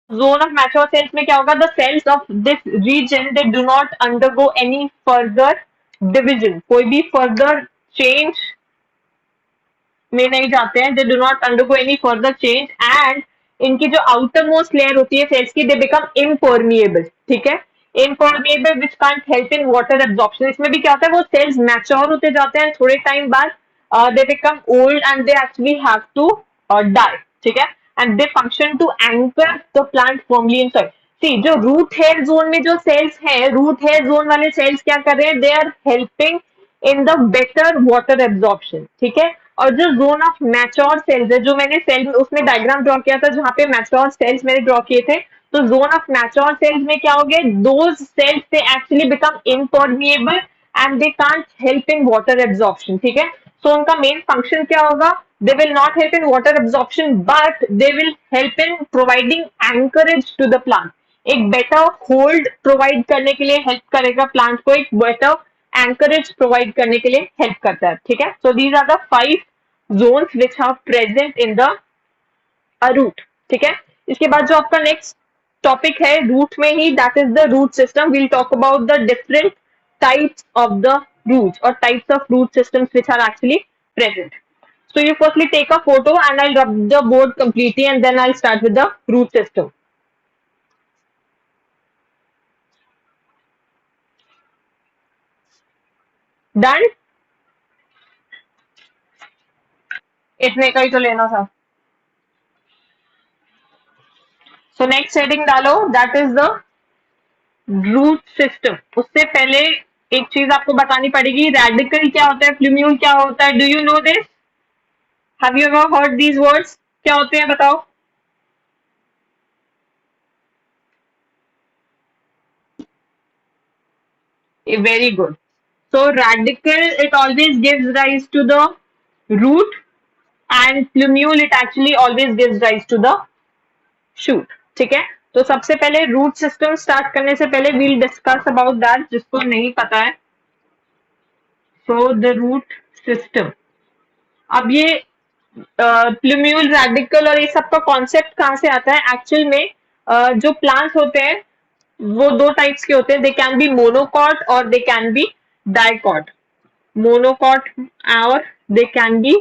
Zone of mature cells में क्या होगा, the cells of this region they do not undergo any further division, कोई भी further change में नहीं जाते हैं, they do not undergo any further change, and इनकी जो आउटर मोस्ट लेयर होती है सेल्स की, दे बिकम इम्पर्मिएबल, ठीक है, impermeable which can't help in water absorption. इसमें भी क्या होता है, वो सेल्स मैच्योर होते जाते हैं, थोड़े टाइम बाद they become old and they actually have to die, ठीक है, and they function to anchor the plant firmly in soil. See जो रूट हेयर जोन में जो सेल्स हैं, रूट हेयर जोन वाले सेल्स क्या कर रहे हैं, they are helping in the better water absorption, ठीक है। और जो जोन ऑफ मैच्योर सेल्स है, जो मैंने सेल उसमें डायग्राम ड्रॉ किया था जहां पे मैच्योर सेल्स मैंने ड्रॉ किए थे, तो जोन ऑफ मैच्योर सेल्स में क्या हो गया, those cells they actually become impermeable and they can't help in water absorption, ठीक है। सो उनका मेन फंक्शन क्या होगा, they will not help in water absorption but they will help in providing anchorage to the plant, एक better hold provide करने के लिए help करेगा प्लांट को, एक बेटर एंकरेज प्रोवाइड करने के लिए हेल्प करता है, ठीक है। So these are the 5 zones which are present in the root, ठीक है। इसके बाद जो आपका नेक्स्ट टॉपिक है रूट में ही, that is the root system. We'll talk about the different types of the roots और types of root systems which are actually present. So you firstly take a photo and I'll rub the board completely and then I'll start with the root system. Done? इतने का ही तो लेना था। So next heading डालो, that is the root system. उससे पहले एक चीज आपको बतानी पड़ेगी, रेडिकल क्या होता है, प्लूम्यूल क्या होता है, do you know this, have you ever heard these words, क्या होते हैं बताओ। Very good. So radicle it always gives rise to the root and plumule it actually always gives rise to the shoot, ठीक है। तो सबसे पहले root system start करने से पहले वील डिस्कस अबाउट दैट, जिसको नहीं पता है। सो द रूट सिस्टम, अब ये प्लूम्यूल रेडिकल और ये सब का कॉन्सेप्ट कहाँ से आता है एक्चुअल में, जो प्लांट्स होते हैं वो दो टाइप्स के होते हैं, दे कैन बी मोनोकॉट और they can be dicot, monocot और दे कैन बी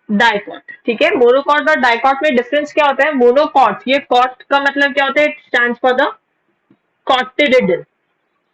डाइकॉट, ठीक है। मोनोकॉट और डाइकॉट में डिफरेंस क्या होता है, मोनोकॉट, ये कॉट का मतलब क्या होता है, it stands for the cotyledon,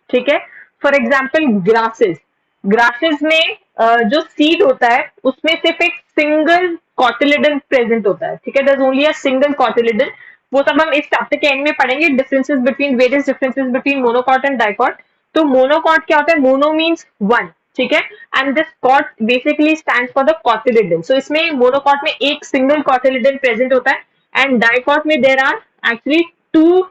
ठीक है। फॉर एग्जाम्पल ग्रासेस, ग्रासेस में जो सीड होता है उसमें सिर्फ एक सिंगल कॉटिलिडन प्रेजेंट होता है, ठीक है, there is only a single cotyledon. वो सब हम इस चैप्टर के एंड में पढ़ेंगे, differences between various differences between monocot and dicot. तो मोनोकॉट क्या होता है, मोनो मीन्स वन, ठीक है, and this cot basically stands for the cotyledon. So इसमें मोनोकॉट में एक सिंगल कॉटिलिडन प्रेजेंट होता है एंड डाइकॉट में there are actually two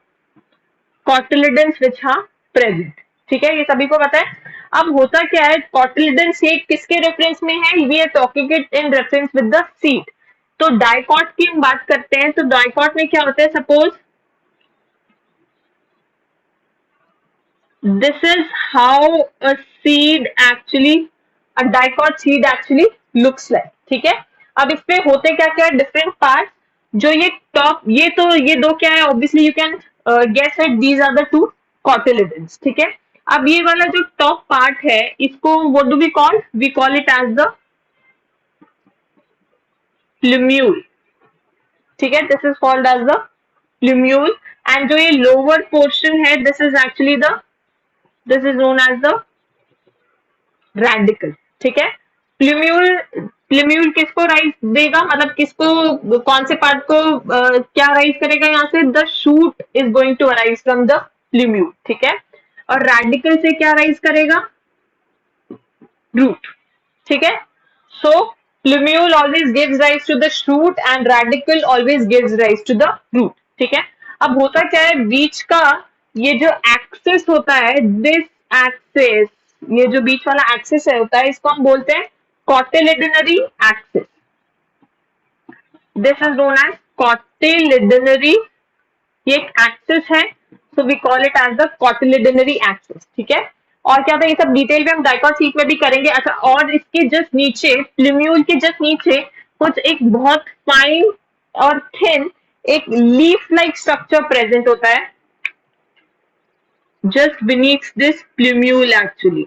cotyledons which are present, ठीक है, ये सभी को पता है। अब होता क्या है, कॉटिलिडन सीड किसके रेफरेंस में है, we are talking it in reference with the seed. तो डाइकॉट की हम बात करते हैं, तो डाइकॉट में क्या होता है, suppose this is how a seed actually, a dicot seed actually looks like, ठीक है। अब इसमें होते क्या क्या डिफरेंट पार्ट, जो ये टॉप, ये तो ये दो क्या है, obviously you can guess it, these are the two cotyledons, ठीक है। अब ये वाला जो टॉप पार्ट है, इसको what do we call, we call it as the plumule, ठीक है, this is called as the plumule. And जो ये लोअर पोर्शन है, this is actually the, this is known as the radicle, ठीक है। Plumule, plumule किसको rise देगा, मतलब किसको, कौन से पार्ट को क्या राइज करेगा यहाँ से, the shoot is going to arise from the plumule, ठीक है। और रेडिकल से क्या राइज करेगा, रूट, ठीक है। सो plumule always gives rise to the shoot and radical always gives rise to the root, ठीक है। अब होता क्या है, बीच का ये जो एक्सिस होता है, दिस एक्सिस, ये जो बीच वाला एक्सिस है होता है, इसको हम बोलते हैं cotyledonary axis, this is known as cotyledonary, ये एक एक्सिस है, so we call it as the cotyledonary axis, ठीक है। और क्या था, ये सब डिटेल में हम डाइकॉट सीट में भी करेंगे। अच्छा, और इसके जस्ट नीचे, प्लूम्यूल के जस्ट नीचे कुछ एक बहुत फाइन और थिन एक लीफ लाइक स्ट्रक्चर प्रेजेंट होता है just beneath this plumule actually,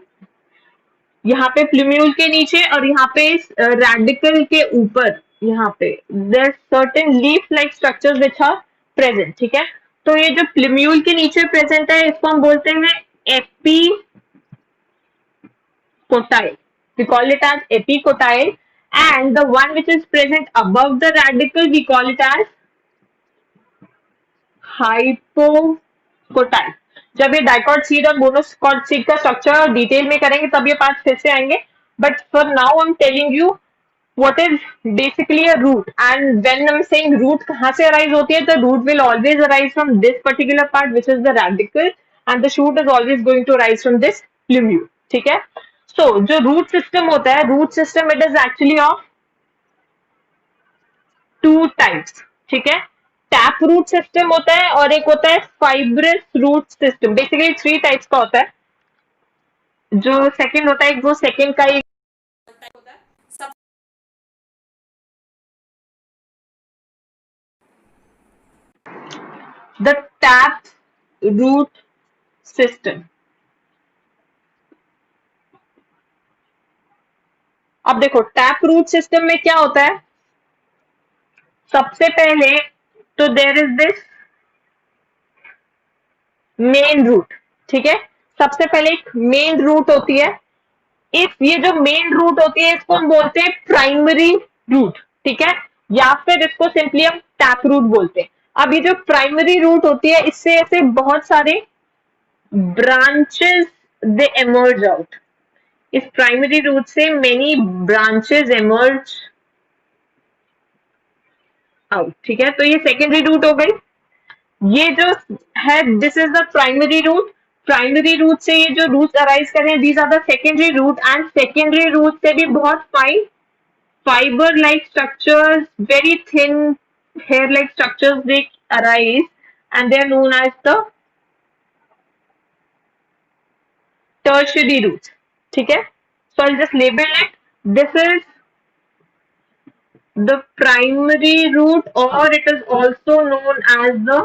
यहाँ पे प्लूम्यूल के नीचे और यहाँ पे रेडिकल के ऊपर, यहाँ पे there certain leaf like structures which are present, ठीक है। तो ये जो प्लूम्यूल के नीचे प्रेजेंट है इसको हम बोलते हैं epicotyl, we call it as epicotyle, and the one which is present above the radical we call it as hypocotyl. जब ये डाइकॉट सीड और मोनोकॉट सीड का स्ट्रक्चर डिटेल में करेंगे तब ये पार्ट फिर से आएंगे, but for now I am telling you what is basically a root, and when I'm saying root कहाँ से arise होती है, the root will always arise from this particular part which is the radical, and the shoot is always going to arise from this plumule, ठीक है। so जो root system होता है, root system it is actually of two types, ठीक है। Tap root system होता है और एक होता है fibrous root system, basically three types का होता है। जो सेकंड होता है वो सेकंड का एक होता है, द टैप रूट सिस्टम। अब देखो टैप रूट सिस्टम में क्या होता है, सबसे पहले तो there is this main root, ठीक है। सबसे पहले एक मेन रूट होती है, इस ये जो मेन रूट होती है इसको हम बोलते हैं प्राइमरी रूट, ठीक है, या फिर इसको सिंपली हम टैप रूट बोलते हैं। अब ये जो प्राइमरी रूट होती है इससे ऐसे बहुत सारे ब्रांचेस दे एमर्ज आउट, इस प्राइमरी रूट से मेनी ब्रांचेस एमर्ज आउट, ठीक है। तो ये सेकेंडरी रूट हो गई, ये जो है this is the primary root. Primary root से ये जो रूट अराइज कर रहे हैं these are the secondary root, and secondary root से भी बहुत fine fiber like structures, very thin hair like structures they arise, and they are known as the tertiary roots, ठीक है। so I'll just label it, this is the primary root or it is also known as the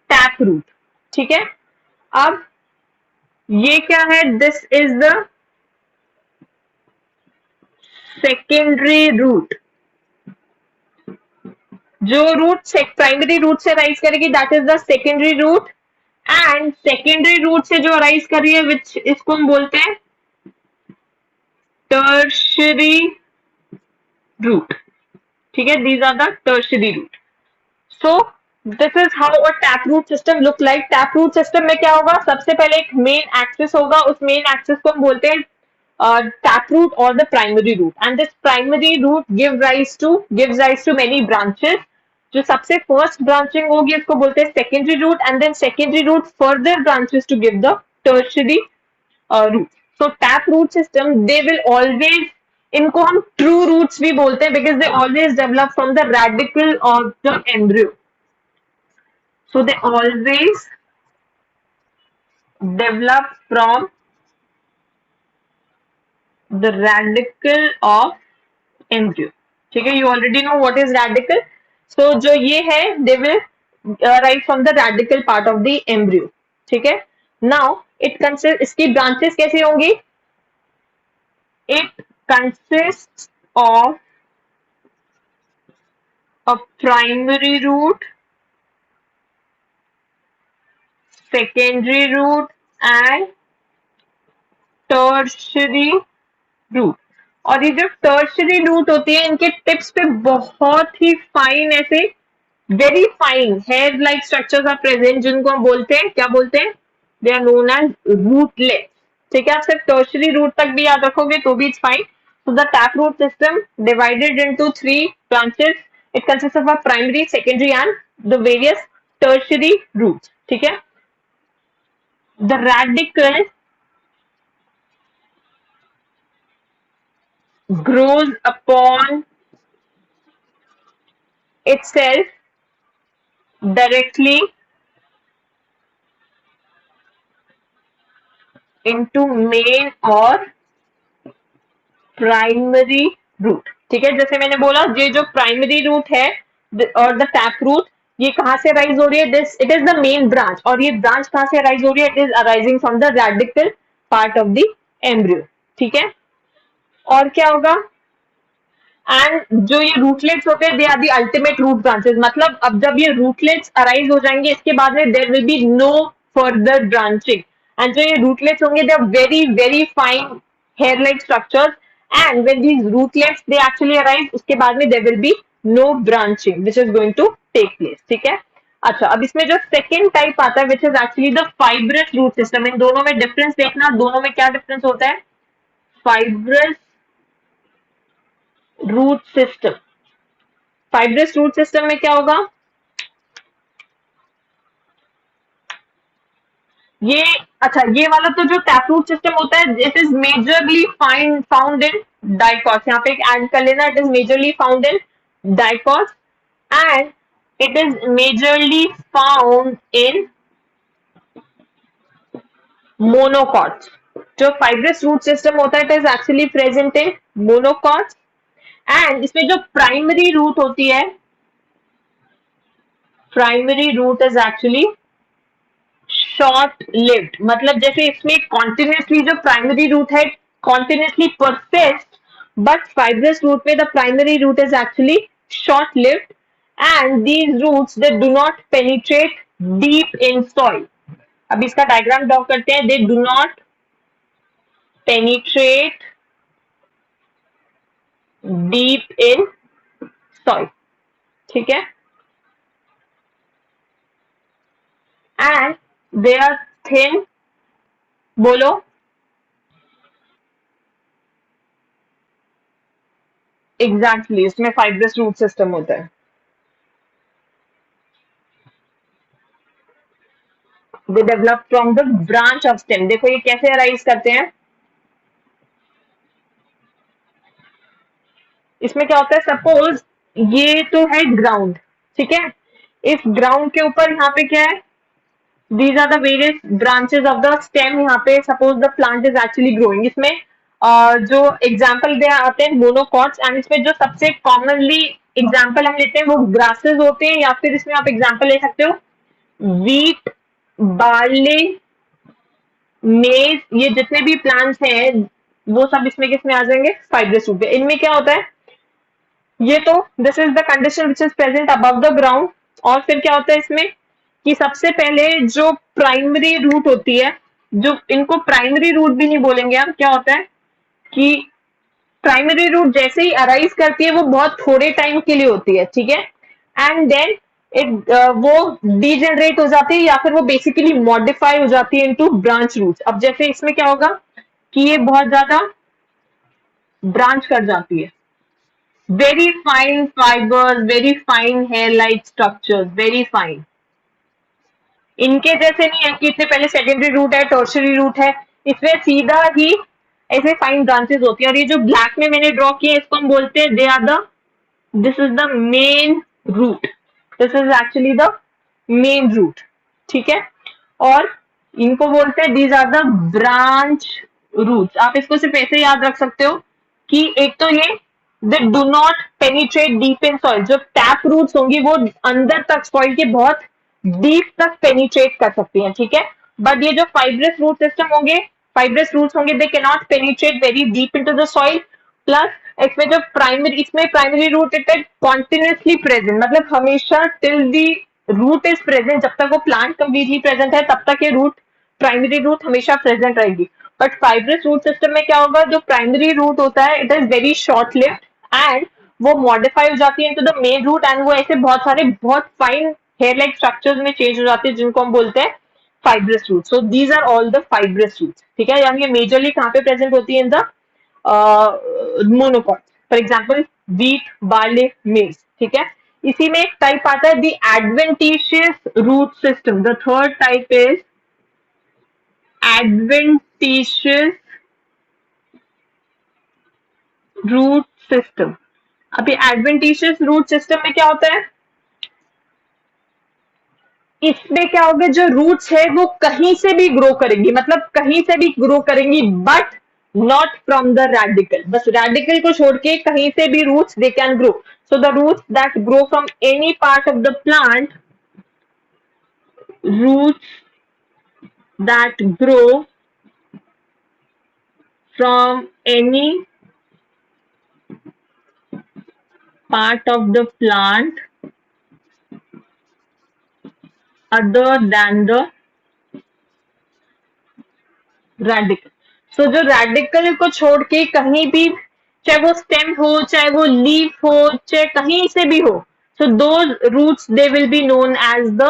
tap root, ठीक है। अब ये क्या है, this is the secondary root. जो root primary root से राइज करेगी that is the secondary root, and secondary root से जो अराइज कर रही है विच इसको हम बोलते हैं टर्शरी रूट, ठीक है। These are the tertiary root. So this is how a tap root system look like. Tap root system में क्या होगा, सबसे पहले एक मेन एक्सिस होगा, उस मेन एक्सिस को हम बोलते हैं टैप रूट और the primary root, and this primary root gives rise to many branches। जो सबसे फर्स्ट ब्रांचिंग होगी इसको बोलते हैं secondary root, and then secondary root further branches to give the tertiary root. So tap root system they will always, इनको हम true roots भी बोलते हैं because they always develop from the radicle of the embryo. So they always develop from the radical of embryo, ठीक है। You already know what is radical, so जो ये है they will arise from the radical part of the embryo, ठीक है। Now it consists, इसकी branches कैसी होंगी, it consists of a primary root, secondary root and tertiary root. और ये जो टर्शरी रूट होती है इनके टिप्स पे बहुत ही फाइन ऐसे very fine hair like structures are present, जिनको हम बोलते हैं, क्या बोलते हैं, they are known as rootlets, ठीक है। आप सिर्फ टर्शरी रूट तक भी याद रखोगे तो भी it's fine. So the tap root system divided into three branches, it consist of a primary, secondary and the various tertiary roots, ठीक है। The radicle grows upon itself directly into main और primary root, ठीक है। जैसे मैंने बोला ये जो प्राइमरी रूट है और द टैप रूट, ये कहाँ से अराइज हो रही है? This it is the main branch, और ये ब्रांच कहाँ से अराइज हो रही है? It is arising from the radical part of the embryo, ठीक है। और क्या होगा? एंड जो ये रूटलेट्स होते हैं, they are the ultimate root branches, मतलब अब जब ये रूटलेट्स अराइज हो जाएंगे, इसके बाद में there will be no further branching, and जो ये रूटलेट्स होंगे, they are very very fine hair like structures, and when these rootlets they actually arise, उसके बाद में there will be no branching which is going to take place, ठीक है। अच्छा, अब इसमें जो सेकेंड टाइप आता है, which is actually the fibrous root system, इन दोनों में डिफरेंस देखना, दोनों में क्या डिफरेंस होता है? Fibrous root system, fibrous root system में क्या होगा? ये अच्छा, ये वाला तो जो टैप रूट सिस्टम होता है, it is majorly found in dicots, यहाँ पे एक ऐड कर लेना, it is majorly found in dicots, and it is majorly found in monocots. जो फाइब्रस रूट सिस्टम होता है, it is actually present in monocots, and इसमें जो प्राइमरी रूट होती है, primary root is actually short lived, मतलब जैसे इसमें कॉन्टिन्यूसली जो प्राइमरी रूट है continuously persist, but fibrous root में the primary root is actually short lived, and these roots they do not penetrate deep in soil. अब इसका diagram draw करते हैं। They do not penetrate deep in soil, ठीक है, and they are thin, बोलो, exactly इसमें fibrous root system होता है। They develop from the branch of stem. देखो ये कैसे अराइज करते हैं। इसमें क्या होता है, सपोज ये तो है ग्राउंड, ठीक है, इस ग्राउंड के ऊपर यहाँ पे क्या है? These are the various branches of the stem. यहाँ पे suppose the plant is actually growing, इसमें जो एग्जाम्पल दे आते हैं मोनोकॉट्स, एंड इसमें जो सबसे कॉमनली एग्जाम्पल हम लेते हैं वो ग्रासेस होते हैं, या फिर इसमें आप एग्जाम्पल ले सकते हो वीट, बार्ले, मेज, ये जितने भी प्लांट्स हैं वो सब इसमें किसमें आ जाएंगे? फाइब्रस रूट पे। इनमें क्या होता है, ये तो this is the condition which is present above the ground, और फिर क्या होता है इसमें कि सबसे पहले जो प्राइमरी रूट होती है, जो इनको प्राइमरी रूट भी नहीं बोलेंगे हम, क्या होता है कि प्राइमरी रूट जैसे ही अराइज करती है वो बहुत थोड़े टाइम के लिए होती है, ठीक है, एंड देन इट वो डीजेनरेट हो जाती है, या फिर वो बेसिकली मॉडिफाई हो जाती है इनटू ब्रांच रूट्स। अब जैसे इसमें क्या होगा कि ये बहुत ज्यादा ब्रांच कर जाती है, very fine fibres, very fine hair like structures, very fine. इनके जैसे नहीं है कि इतने पहले सेकेंडरी रूट है, टर्शियरी रूट है, इसमें सीधा ही ऐसे फाइन ब्रांचेस होती है। और ये जो ब्लैक में मैंने ड्रॉ किया इसको हम बोलते हैं they are the, this is the main root, this is actually the main root, ठीक है, और इनको बोलते हैं these are the branch roots. आप इसको सिर्फ ऐसे याद रख सकते हो कि एक तो ये दे do not penetrate deep in soil, जो टैप रूट्स होंगी वो अंदर तक सॉइल के बहुत डीप तक पेनिट्रेट कर सकती हैं, ठीक है, बट ये जो फाइब्रस रूट सिस्टम होंगे, फाइब्रस रूट्स होंगे, they can not penetrate very deep into the soil, plus इसमें जो प्राइमरी, इसमें primary root it is continuously present, मतलब हमेशा till the root is present, जब तक वो प्लांट कंप्लीटली प्रेजेंट है तब तक ये रूट, प्राइमरी रूट हमेशा प्रेजेंट रहेगी। बट फाइब्रस रूट सिस्टम में क्या होगा, जो प्राइमरी रूट होता है it is very short lived, and वो मॉडिफाई हो जाती है into the main root, and वो ऐसे बहुत सारे बहुत फाइन हेयर लाइक स्ट्रक्चर्स में चेंज हो जाती है, जिनको हम बोलते हैं fibrous root. So these are all the fibrous roots, ठीक है, यानी ये मेजरली कहाँ पे प्रेजेंट होती है? In the monocot, for example wheat, barley, maize, ठीक है। इसी में एक टाइप आता है the adventitious root system. The third type is adventitious root system. अभी एडवेंटिशियस रूट सिस्टम में क्या होता है, इसमें क्या होगा, जो रूट्स है वो कहीं से भी ग्रो करेंगी, मतलब कहीं से भी ग्रो करेंगी, but not from the radical. बस radical को छोड़ के कहीं से भी roots they can grow. So the roots that grow from any part of the plant, roots that grow from any part of the plant other than the radical. So जो radical को छोड़ के कहीं भी, चाहे वो stem हो, चाहे वो leaf हो, चाहे कहीं से भी हो, so those roots they will be known as the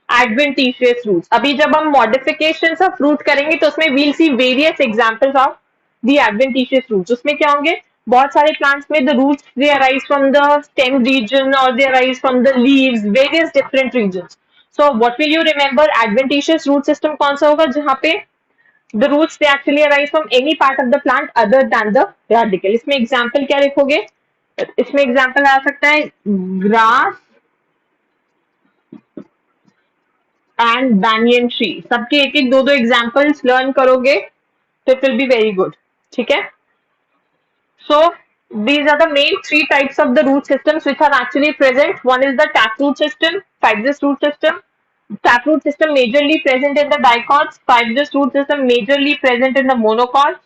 adventitious roots. अभी जब हम modifications of root करेंगे तो उसमें we'll see various examples of the adventitious roots. उसमें क्या होंगे, बहुत सारे plants में the roots they arise from the stem region or they arise from the leaves, various different regions. So what will you remember, adventitious root system कौन सा होगा जहाँ पे the roots they actually arise from any part of the plant other than the radical. इसमें example क्या लिखोगे, इसमें example आ सकता है grass एंड banyan tree. सबके एक एक दो दो एग्जाम्पल्स लर्न करोगे तो it will be very good. ठीक है. So these are the main three types of the root systems which are actually present. One is the taproot system, fibrous root system. Taproot system majorly present in the dicots, fibrous root system majorly present in the monocots,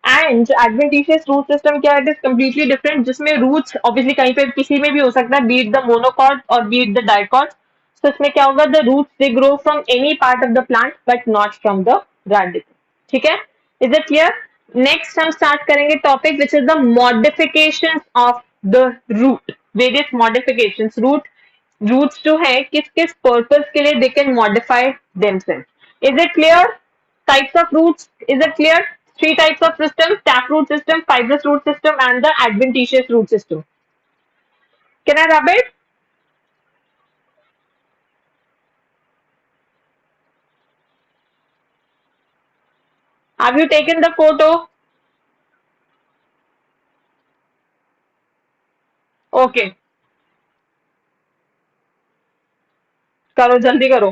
and adventitious root system क्या है, it is completely different, जिसमें roots obviously कहीं पे किसी में भी हो सकता है, be it the monocot or be it the dicot. So इसमें क्या होगा, the roots they grow from any part of the plant but not from the radicle. ठीक है. Is it clear? Next हम start करेंगे topic which is the modifications of the root. Various modifications. Roots जो है किस किस purpose के लिए they can modify themselves. Is it clear? Types of roots. Is it clear? Three types of systems: taproot system, fibrous root system, and the adventitious root system. Can I rub it? Have you taken the photo? Okay. करो जल्दी करो.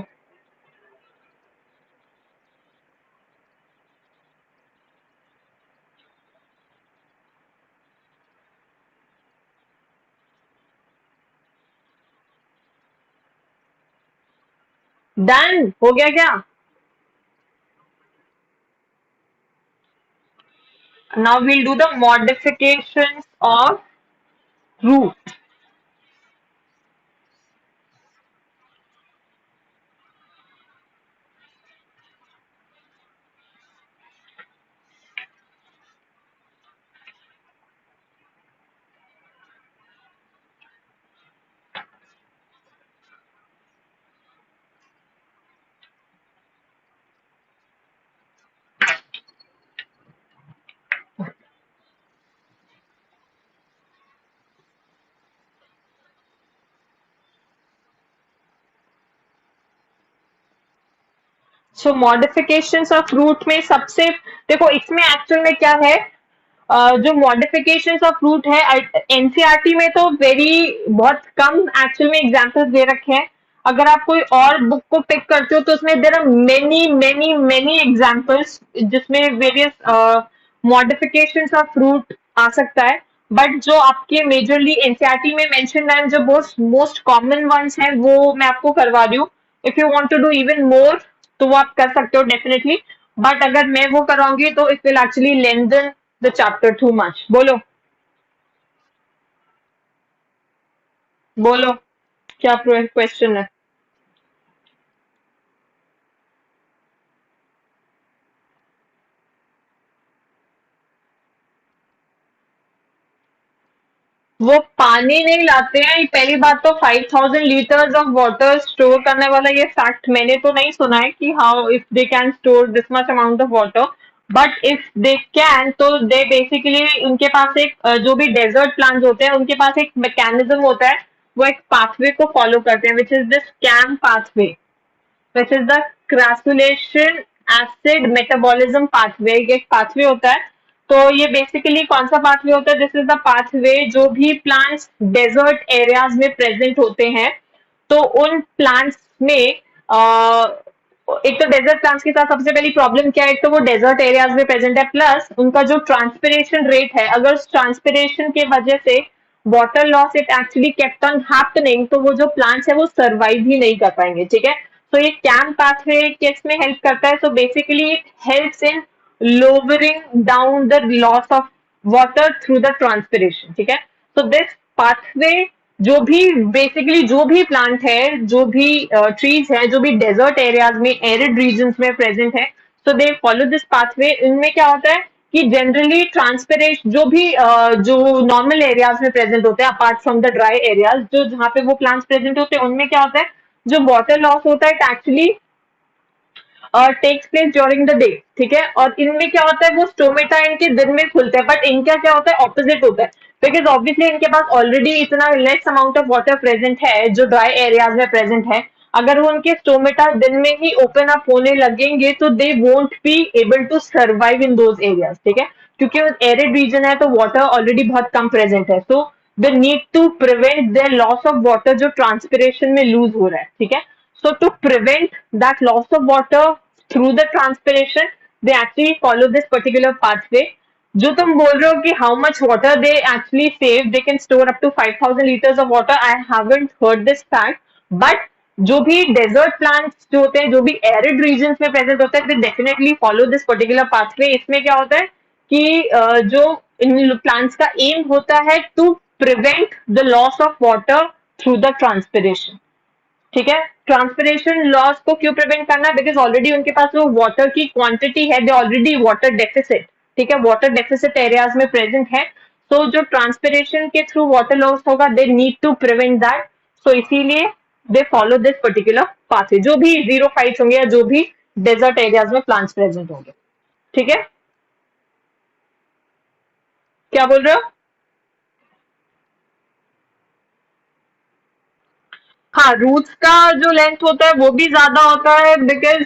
Done. हो गया क्या? Now we'll do the modifications of root. So modifications of root में सबसे, देखो इसमें एक्चुअल में क्या है, जो मॉडिफिकेशंस ऑफ रूट है एनसीईआरटी में तो बहुत कम एक्चुअल में एग्जांपल्स दे रखे हैं. अगर आप कोई और बुक को पिक करते हो तो उसमें there are many many many examples जिसमें वेरियस मॉडिफिकेशंस ऑफ रूट आ सकता है. बट जो आपके मेजरली एनसीईआरटी में मेंशन है, जो मोस्ट कॉमन वंस हैं वो मैं आपको करवा रही हूँ. If you want to do even more तो वो आप कर सकते हो डेफिनेटली. बट अगर मैं वो कराऊंगी तो it will actually lengthen the chapter too much. बोलो बोलो क्या क्वेश्चन है. वो पानी नहीं लाते हैं. पहली बात तो 5000 लीटर्स ऑफ वाटर स्टोर करने वाला ये फैक्ट मैंने तो नहीं सुना है कि how if they can store this much amount of water. But if they can तो दे बेसिकली उनके पास एक जो भी डेजर्ट प्लांट्स होते हैं उनके पास एक मैकेनिज्म होता है. वो एक पाथवे को फॉलो करते हैं which is the scam pathway, which is the crassulacean acid metabolism pathway. एक पाथवे होता है. तो ये बेसिकली कौन सा पाथवे होता है, दिस इज द पाथवे जो भी प्लांट्स डेजर्ट एरियाज में प्रेजेंट होते हैं तो उन प्लांट्स में एक तो डेजर्ट प्लांट्स के साथ सबसे पहली प्रॉब्लम क्या है, एक तो वो डेजर्ट एरियाज में प्रेजेंट है, प्लस उनका जो ट्रांसपिरेशन रेट है, अगर ट्रांसपिरेशन के वजह से water loss it actually kept on happening, तो वो जो प्लांट्स है वो सर्वाइव ही नहीं कर पाएंगे, ठीक है। तो ये कैम पाथवे किस में हेल्प करता है, so basically it helps in lowering down the loss of water through the transpiration, ठीक है। सो दिस पाथवे, जो भी बेसिकली जो भी प्लांट है, जो भी ट्रीज है, जो भी डेजर्ट एरियाज में, एरिड रीजन में प्रेजेंट है, so they follow this pathway. इनमें क्या होता है कि जनरली ट्रांसपेरेंट जो भी जो नॉर्मल एरियाज में प्रेजेंट होते हैं, apart from the dry areas, जो जहाँ पे वो प्लांट्स प्रेजेंट होते हैं, उनमें क्या होता है, जो वाटर लॉस होता है it actually takes place during the day, ठीक है। और इनमें क्या होता है, वो स्टोमेटा इनके दिन में खुलते हैं, बट इनका क्या होता है, ऑपोजिट होता है, बिकॉज ऑब्वियसली इनके पास ऑलरेडी इतना less amount of water present है जो ड्राई एरियाज में प्रेजेंट है। अगर वो उनके स्टोमेटा दिन में ही ओपन अप होने लगेंगे तो they won't be able to survive in those areas, ठीक है, क्योंकि एरिड रीजन है तो वाटर ऑलरेडी बहुत कम प्रेजेंट है। So they need to prevent their loss of water जो ट्रांसपिरेशन में लूज हो रहा है, ठीक है। So to prevent that loss of water through the transpiration, they actually follow this particular pathway. जो तुम बोल रहे हो कि how much water they actually save, they can store up to 5,000 liters of water. I haven't heard this fact, but जो भी desert plants जो होते हैं, जो भी एरिड रीजन में प्रेजेंट होते हैं, they definitely follow this particular pathway. इसमें क्या होता है कि जो इन प्लांट्स का एम होता है to prevent the loss of water through the transpiration, ठीक है। ट्रांसपिरेशन लॉस को क्यों प्रिवेंट करना है, बिकॉज ऑलरेडी उनके पास वो वाटर की क्वांटिटी है, दे ऑलरेडी वाटर डेफिसिट, ठीक है, वाटर डेफिसिट एरियाज में प्रेजेंट है। तो जो ट्रांसपिरेशन के थ्रू वाटर लॉस होगा, they need to prevent that. So इसीलिए they follow this particular pathway, जो भी जीरो फाइट्स होंगे या जो भी डेजर्ट एरियाज में प्लांट्स प्रेजेंट होंगे, ठीक है। क्या बोल रहे हो? हाँ, रूट्स का जो लेंथ होता है वो भी ज्यादा होता है, बिकॉज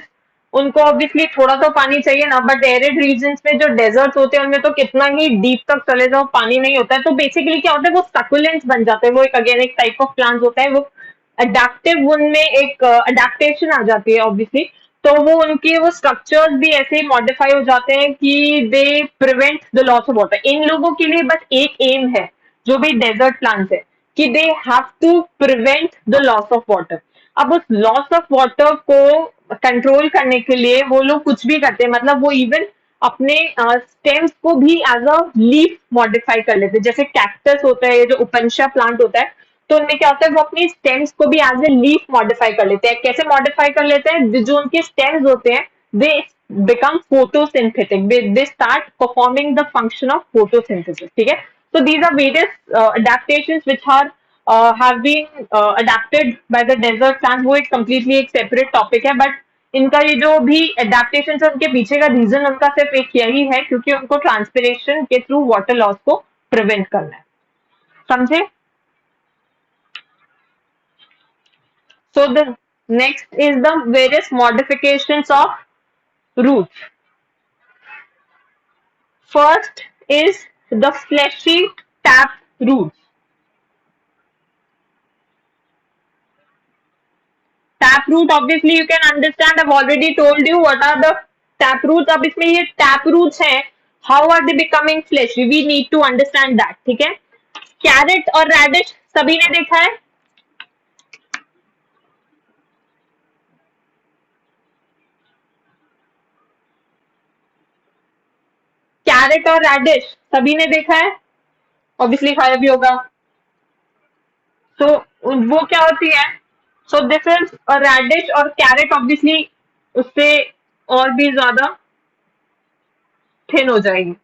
उनको ऑब्वियसली थोड़ा तो पानी चाहिए ना, बट एरिड रीजन में जो डेजर्ट होते हैं उनमें तो कितना ही डीप तक चले जाओ पानी नहीं होता है, तो बेसिकली क्या होता है, वो सक्यूलेंट्स बन जाते हैं, वो एक अगेन एक टाइप ऑफ प्लांट होता है, वो अडेप्टिव, उनमें एक अडेप्टेशन आ जाती है ऑब्वियसली। तो वो उनके वो स्ट्रक्चर्स भी ऐसे ही मॉडिफाई हो जाते हैं कि they prevent the loss of water. इन लोगों के लिए बस एक एम है, जो भी डेजर्ट प्लांट्स है, कि they have to prevent the loss of water. अब उस लॉस ऑफ वाटर को कंट्रोल करने के लिए वो लोग कुछ भी करते हैं, मतलब वो इवन अपने स्टेम्स को भी एज अ लीफ मॉडिफाई कर लेते हैं, जैसे कैक्टस होता है, जो उपनशा प्लांट होता है, तो उनमें क्या होता है, वो अपनी स्टेम्स को भी एज ए लीफ मॉडिफाई कर लेते हैं। कैसे मॉडिफाई कर लेते हैं, जो उनके स्टेम्स होते हैं दे become photosynthetic, they start performing the function of photosynthesis, ठीक है। So these are various adaptations which are have been adapted by the desert plants। वो एक completely एक separate topic है, but इनका ये जो भी adaptations है उनके पीछे का रीजन उनका सिर्फ एक यही है, क्योंकि उनको ट्रांसपिरेशन के थ्रू वाटर लॉस को प्रिवेंट करना है, समझे। So the next is the various modifications of roots. First is the fleshy tap roots. Tap root, obviously you can understand, I've already told you what are the tap roots. अब इसमें ये tap roots हैं, how are they becoming fleshy, we need to understand that, ठीक है। Carat और reddish सभी ने देखा है, कैरेट और रेडिश सभी ने देखा है, ऑब्वियसली खाया भी होगा। तो वो क्या होती है, सो दिस इज रेडिश, और कैरेट ऑब्वियसली उससे और भी ज्यादा थिन हो जाएगी।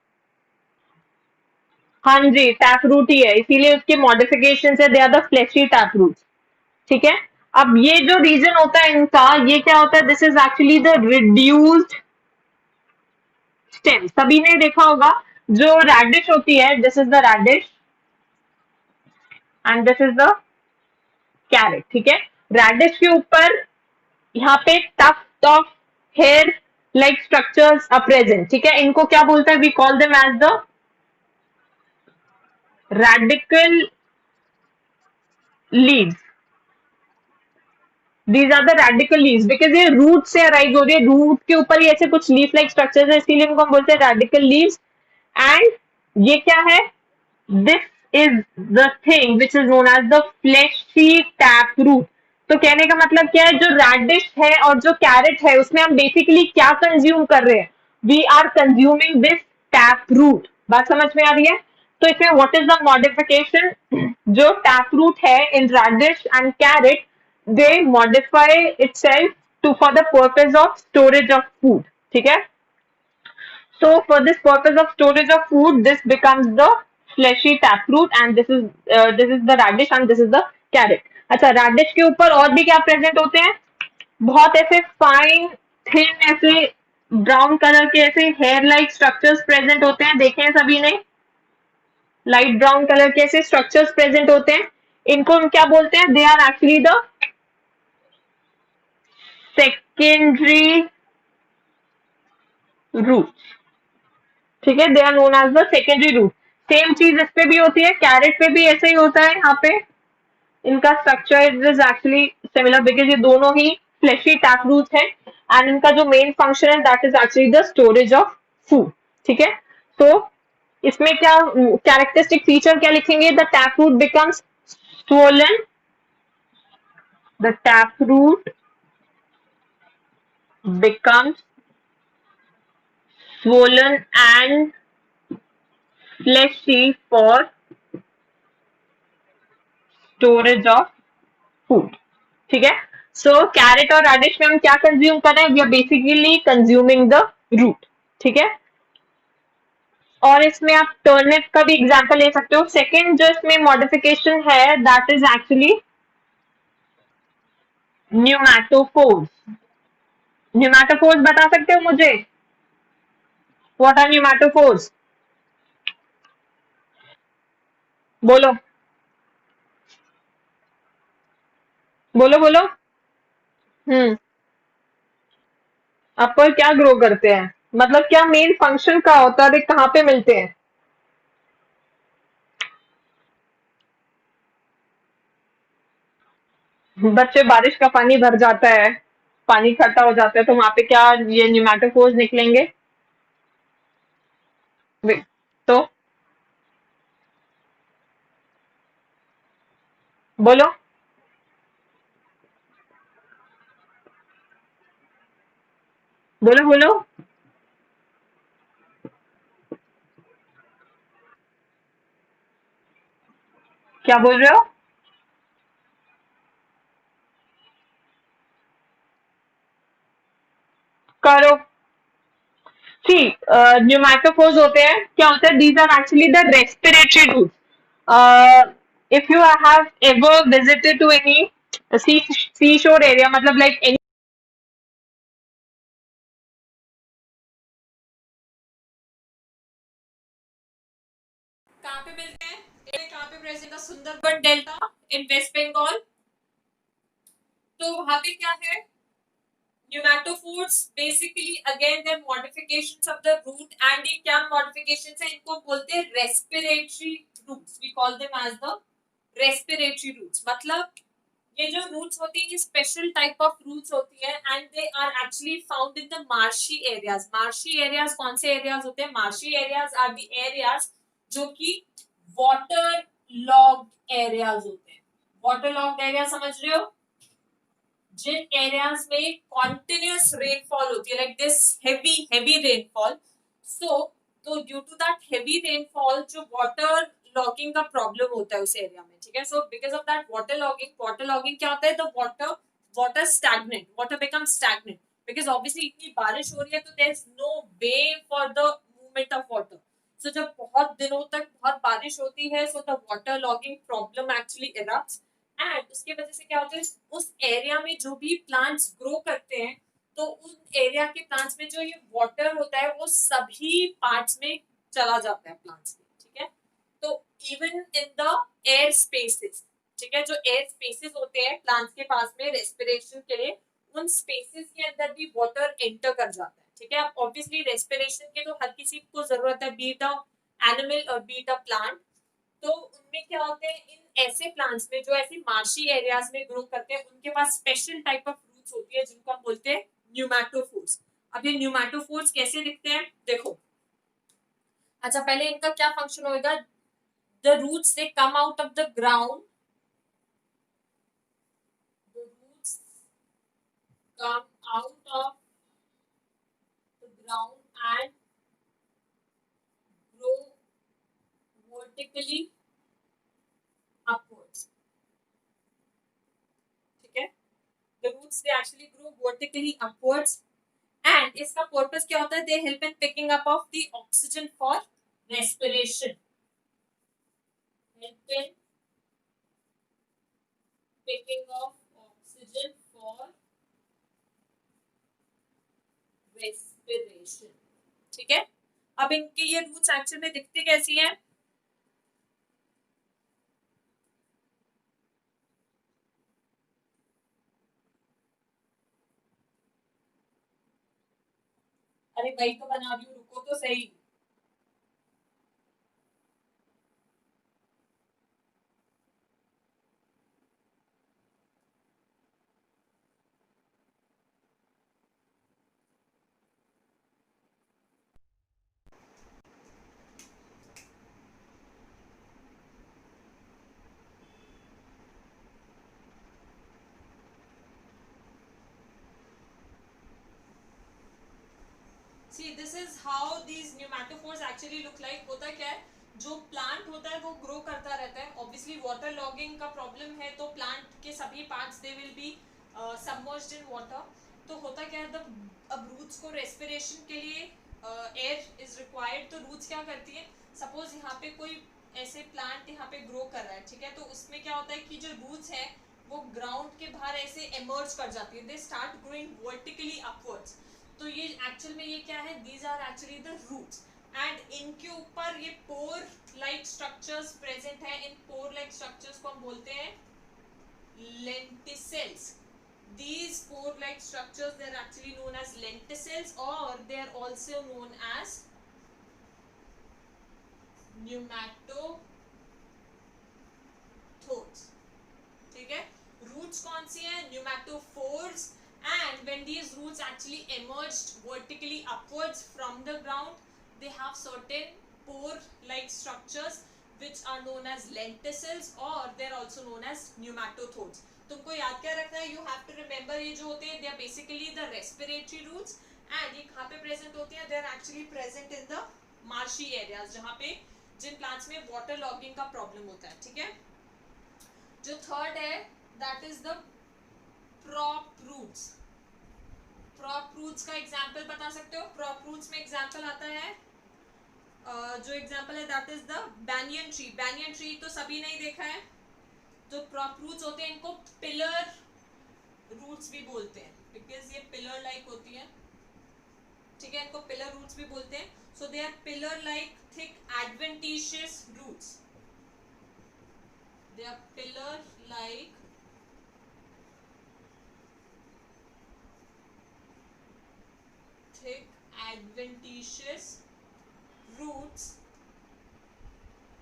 हाँ जी, टैप रूट ही है, इसीलिए उसके मॉडिफिकेशन है, they are the fleshy tap root, ठीक है। अब ये जो रीजन होता है इनका, ये क्या होता है, this is actually the reduced stem, सभी ने देखा होगा। जो रेडिश होती है, this is the radish and this is the carrot, ठीक है। रेडिश के ऊपर यहाँ पे tuft of hair like structures are present, ठीक है। इनको क्या बोलते हैं, we call them as the radical leaves, these are the radical leaves, because ये रूट से अराइज हो रही है, रूट के ऊपर ही ऐसे कुछ लीफ लाइक स्ट्रक्चर है, इसीलिए इनको हम बोलते हैं रेडिकल लीव्स। एंड ये क्या है, this is the thing which is known as the fleshy tap root. तो कहने का मतलब क्या है, जो रेडिश है और जो कैरेट है उसमें हम बेसिकली क्या कंज्यूम कर रहे हैं, we are consuming this tap root. बात समझ में आ रही है? तो इसमें व्हाट इज द मॉडिफिकेशन, जो टैप रूट है in radish and carrot, they modify itself to for the purpose of storage of food. ठीक है, so for this purpose of storage of food, this becomes the fleshy taproot, and this is the radish and this is the carrot. अच्छा, radish के ऊपर और भी क्या present होते हैं, बहुत ऐसे फाइन थिन ऐसे ब्राउन कलर के ऐसे हेयर लाइक स्ट्रक्चर्स प्रेजेंट होते हैं, देखे हैं सभी ने, लाइट ब्राउन कलर के ऐसे स्ट्रक्चर्स प्रेजेंट होते हैं, इनको हम क्या बोलते हैं, they are actually the secondary root. ठीक है, they are known as the secondary root. Same चीज इस पे भी होती है, कैरेट पे भी ऐसे ही होता है, यहाँ पे इनका structure is actually similar, because ये दोनों ही फ्लैशी टैप रूट है, एंड इनका जो मेन फंक्शन है that is actually the storage of food. ठीक है, तो इसमें क्या कैरेक्टरिस्टिक फीचर क्या लिखेंगे, the tap root becomes swollen, the taproot becomes swollen and fleshy for storage of food। ठीक है, सो कैरेट और रेडिश में हम क्या कंज्यूम कर रहे हैं, we are basically consuming the root. ठीक है, और इसमें आप टर्निप का भी एग्जांपल ले सकते हो। सेकंड जो इसमें मॉडिफिकेशन है that is actually pneumatophores. Pneumatophores बता सकते हो मुझे, व्हाट आर न्यूमैटोफोर्स? बोलो बोलो बोलो। हम्म, अपर क्या ग्रो करते हैं, मतलब क्या मेन फंक्शन का होता है, कहाँ पे मिलते हैं? बच्चे, बारिश का पानी भर जाता है, पानी इकट्ठा हो जाता है, तो वहां पे क्या ये न्यूमैटोफोर्स निकलेंगे? तो बोलो बोलो बोलो। क्या बोल रहे हो? करो। सी, न्यूमैटोफोर्स होते हैं, क्या होता है, these are actually the respiratory roots. If you have ever visited to any sea shore area, मतलब लाइक एनी, कहाँ पे मिलते हैं, कहाँ पे प्रेजेंट है, Sundarban delta in West Bengal. तो वहां पे क्या है, pneumatophores basically again there modifications of the root, and ये क्या मॉडिफिकेशंस है, इनको बोलते हैं respiratory roots, we call them as the respiratory roots. मतलब ये जो रूट्स होती है ये स्पेशल टाइप ऑफ रूट्स होती है, and they are actually found in the marshy areas. Marshy areas कौन से एरियाज होते हैं, marshy areas are the areas जो कि वाटर लॉग्ड एरियाज होते हैं। वाटर लॉग्ड एरिया समझ रहे हो, जिन एरियाज में कॉन्टिन्यूस रेनफॉल होती है, like this heavy rainfall, so तो due to that heavy rainfall जो वाटर लॉगिंग का प्रॉब्लम होता है उस एरिया में। ठीक है, so because of that water logging क्या होता है, the water stagnant, water become stagnant, because obviously इतनी बारिश हो रही है तो there is no way for the movement of water. So जब बहुत दिनों तक बहुत बारिश होती है, so the water logging problem actually erupts, and उसकी वजह से क्या होता है, उस एरिया में जो भी प्लांट्स ग्रो करते हैं, तो उन एरिया के प्लांट्स में जो ये वाटर होता है वो सभी पार्ट्स में चला जाता है प्लांट्स में। ठीक है, तो even in the air spaces, ठीक है, जो एयर स्पेसेस होते हैं प्लांट्स के पास में रेस्पिरेशन के लिए, उन स्पेसेस के अंदर भी वाटर एंटर कर जाता है। ठीक है, अब ऑब्वियसली रेस्पिरेशन के तो हर किसी को जरूरत है, बी इट अ एनिमल और बी इट अ प्लांट, तो उनमें क्या होते हैं, इन ऐसे प्लांट्स में जो ऐसे मार्शी एरियाज में ग्रो करते हैं, उनके पास स्पेशल टाइप ऑफ रूट्स होती है जिनको हम बोलते हैं न्यूमैटोफोर्स। अब ये न्यूमैटोफोर्स कैसे दिखते हैं, देखो। अच्छा, पहले इनका क्या फंक्शन होगा, the roots they come out of the ground, the roots come out of the ground and grow vertically upwards. ठीक है, the roots they actually grow vertically upwards, and इसका purpose क्या होता है, they help in picking up of the oxygen for respiration, help in picking of oxygen for respiration। ठीक है, अब इनके ये रूट्स एक्चुअल में दिखती कैसी हैं, अरे वही तो बना रही हूँ, रुको तो सही। See, this is how these pneumatophores actually look like। होता क्या है, जो प्लांट होता है वो ग्रो करता रहता है, ऑब्वियसली वाटर लॉगिंग का प्रॉब्लम है तो प्लांट के सभी parts they will be submerged in water. तो होता क्या है, अब रूट्स को रेस्पिरेशन के लिए एयर इज रिक्वायर्ड, तो रूट्स क्या करती है, सपोज यहाँ पे कोई ऐसे प्लांट यहाँ पे ग्रो कर रहा है, ठीक है, तो उसमें क्या होता है कि जो रूट्स है वो ग्राउंड के बाहर ऐसे एमर्ज कर जाती है, they start growing vertically upwards. तो ये एक्चुअल में ये क्या है, these are actually the roots, and इनके ऊपर ये पोर लाइक स्ट्रक्चर्स प्रेजेंट है। इन पोर लाइक स्ट्रक्चर्स को हम बोलते हैं lenticels। These pore like structures, they are actually known as lenticels, or they are also known as pneumatothores। ठीक है, रूट्स कौन सी है, pneumatophores, and when these roots actually emerged vertically upwards from the ground, they have certain pore like structures which are known as lenticels, or they're also known as pneumatothores। तुमको याद क्या रखना है, you have to remember ये जो होते हैं they are basically the respiratory roots, and ये कहाँ पे present होते हैं, they are actually present in the marshy areas, जहाँ पे जिन plants में water logging का problem होता है। ठीक है, जो थर्ड है that is the prop roots. Prop roots का एग्जांपल बता सकते हो, प्रॉप रूट्स में एग्जांपल आता है जो एग्जांपल है that is the banyan tree. Banyan tree तो सभी ने ही देखा है। जो प्रॉप रूट्स होते हैं इनको पिलर रूट्स भी बोलते हैं, बिकॉज ये पिलर लाइक होती है। ठीक है, इनको पिलर रूट्स भी बोलते हैं। So they are pillar like thick adventitious roots, they are pillar like thick adventitious roots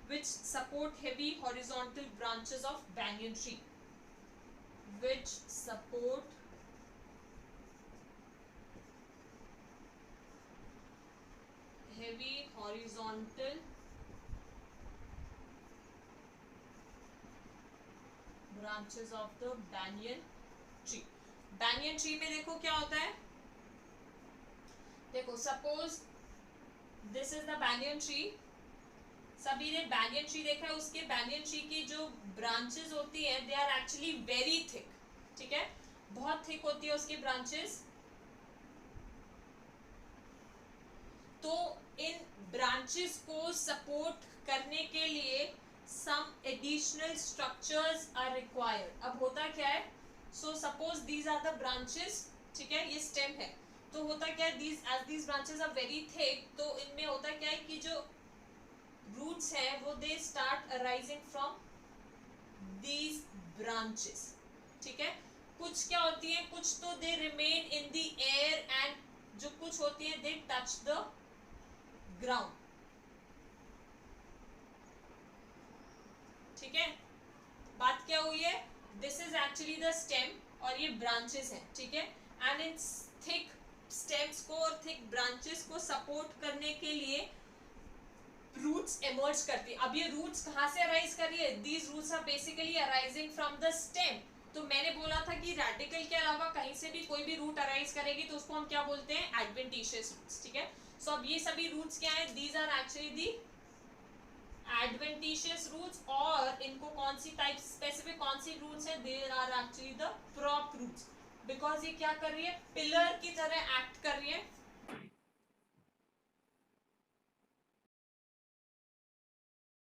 which support heavy horizontal branches of banyan tree, which support heavy horizontal branches of the banyan tree। banyan tree में देखो क्या होता है, देखो suppose this is the banyan tree। सभी ने banyan tree देखा है, उसके banyan tree की जो ब्रांचेस होती है they are actually very thick. ठीक है, बहुत थिक होती है उसकी ब्रांचेस। तो इन ब्रांचेस को सपोर्ट करने के लिए some additional structures are required. अब होता क्या है, so suppose these are the branches, ठीक है, ये स्टेम है, तो होता क्या है, these as these branches are very thick, तो इनमें होता क्या है कि जो रूट्स है वो they start arising from these branches. ठीक है, कुछ क्या होती है, कुछ तो they remain in the air, and जो कुछ होती है they touch the ground. This is actually the stem और ये ब्रांचेस हैं, ठीक है। एंड इन थिक स्टेम्स को और थिक ब्रांचेस को सपोर्ट करने के लिए रूट्स इमर्ज करती है। अब ये रूट्स कहाँ से अराइज कर रही है? These roots are basically arising from the stem. तो मैंने बोला था कि रेडिकल के अलावा कहीं से भी कोई भी रूट अराइज करेगी तो उसको हम क्या बोलते हैं? एडवेंटिशियस रूट्स, ठीक है। सो अब ये सभी रूट्स क्या है? These are actually the adventitious roots. और इनको कौन सी टाइप स्पेसिफिक कौन सी रूट्स है? There are actually the prop roots, because ये क्या कर रही है? पिलर की तरह एक्ट कर रही है